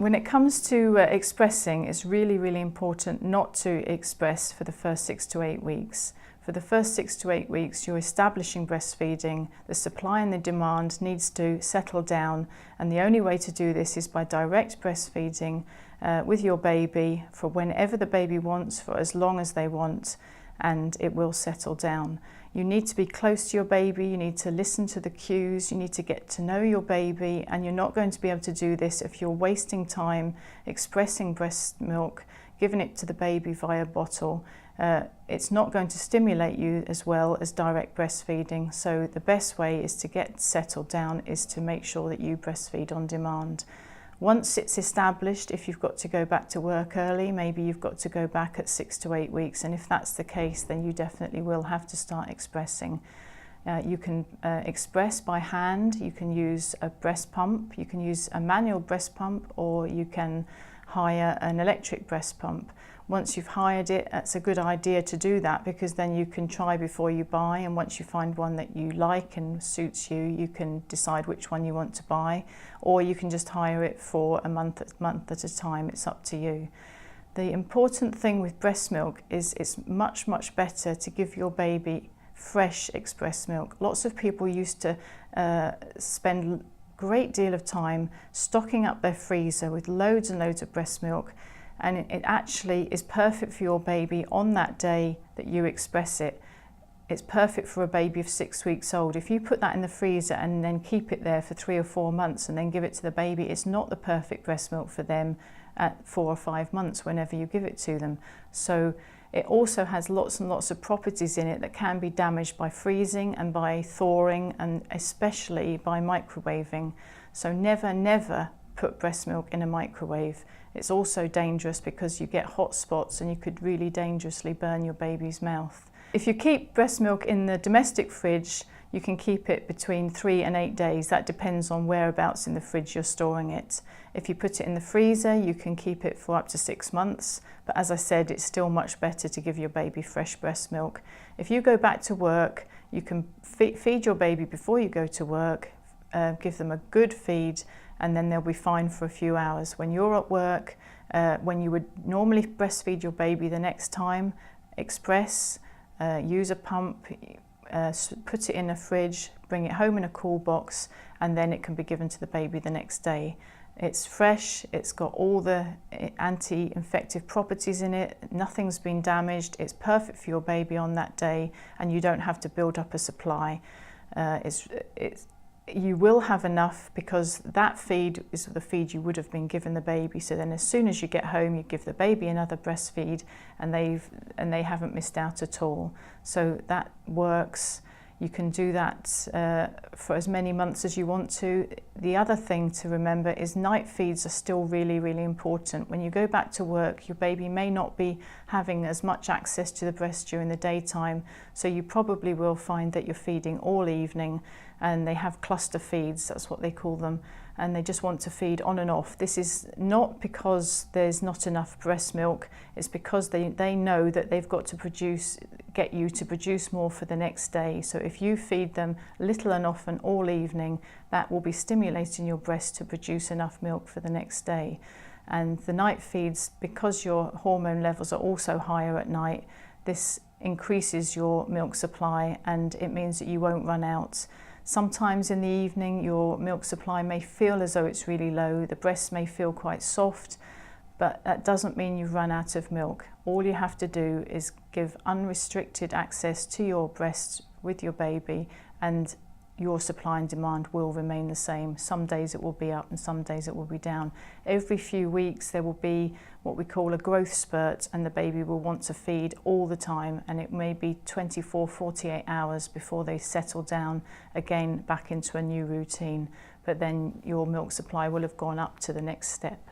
When it comes to expressing, it's really, really important not to express for the first 6 to 8 weeks. For the first 6 to 8 weeks, you're establishing breastfeeding. The supply and the demand needs to settle down, and the only way to do this is by direct breastfeeding with your baby for whenever the baby wants, for as long as they want, and it will settle down. You need to be close to your baby, you need to listen to the cues, you need to get to know your baby, and you're not going to be able to do this if you're wasting time expressing breast milk, giving it to the baby via bottle. It's not going to stimulate you as well as direct breastfeeding, so the best way is to get settled down is to make sure that you breastfeed on demand. Once it's established, if you've got to go back to work early, maybe you've got to go back at 6 to 8 weeks, and if that's the case, then you definitely will have to start expressing. You can express by hand, you can use a breast pump, you can use a manual breast pump, or you can hire an electric breast pump. Once you've hired it, it's a good idea to do that, because then you can try before you buy, and once you find one that you like and suits you, you can decide which one you want to buy, or you can just hire it for a month at a time. It's up to you. The important thing with breast milk is it's much, much better to give your baby fresh express milk. Lots of people used to spend a great deal of time stocking up their freezer with loads and loads of breast milk, and it actually is perfect for your baby on that day that you express it. It's perfect for a baby of 6 weeks old. If you put that in the freezer and then keep it there for 3 or 4 months and then give it to the baby, it's not the perfect breast milk for them at 4 or 5 months whenever you give it to them. So it also has lots and lots of properties in it that can be damaged by freezing and by thawing, and especially by microwaving. So never, never put breast milk in a microwave. It's also dangerous because you get hot spots and you could really dangerously burn your baby's mouth. If you keep breast milk in the domestic fridge, you can keep it between 3 and 8 days. That depends on whereabouts in the fridge you're storing it. If you put it in the freezer, you can keep it for up to 6 months. But as I said, it's still much better to give your baby fresh breast milk. If you go back to work, you can feed your baby before you go to work, give them a good feed, and then they'll be fine for a few hours. When you're at work, when you would normally breastfeed your baby the next time, express, use a pump, put it in a fridge, bring it home in a cool box, and then it can be given to the baby the next day. It's fresh, it's got all the anti-infective properties in it, nothing's been damaged, it's perfect for your baby on that day, and you don't have to build up a supply. You will have enough because that feed is the feed you would have been given the baby. So then as soon as you get home, you give the baby another breastfeed, and they haven't missed out at all. So that works. You can do that for as many months as you want to. The other thing to remember is night feeds are still really, really important. When you go back to work, your baby may not be having as much access to the breast during the daytime, so you probably will find that you're feeding all evening, and they have cluster feeds, that's what they call them, and they just want to feed on and off. This is not because there's not enough breast milk, it's because they know that they've got to get you to produce more for the next day. So if you feed them little and often all evening, that will be stimulating your breast to produce enough milk for the next day. And the night feeds, because your hormone levels are also higher at night, this increases your milk supply, and it means that you won't run out. Sometimes in the evening your milk supply may feel as though it's really low, the breast may feel quite soft, but that doesn't mean you've run out of milk. All you have to do is give unrestricted access to your breast with your baby, and your supply and demand will remain the same. Some days it will be up and some days it will be down. Every few weeks there will be what we call a growth spurt, and the baby will want to feed all the time, and it may be 24, 48 hours before they settle down again back into a new routine. But then your milk supply will have gone up to the next step.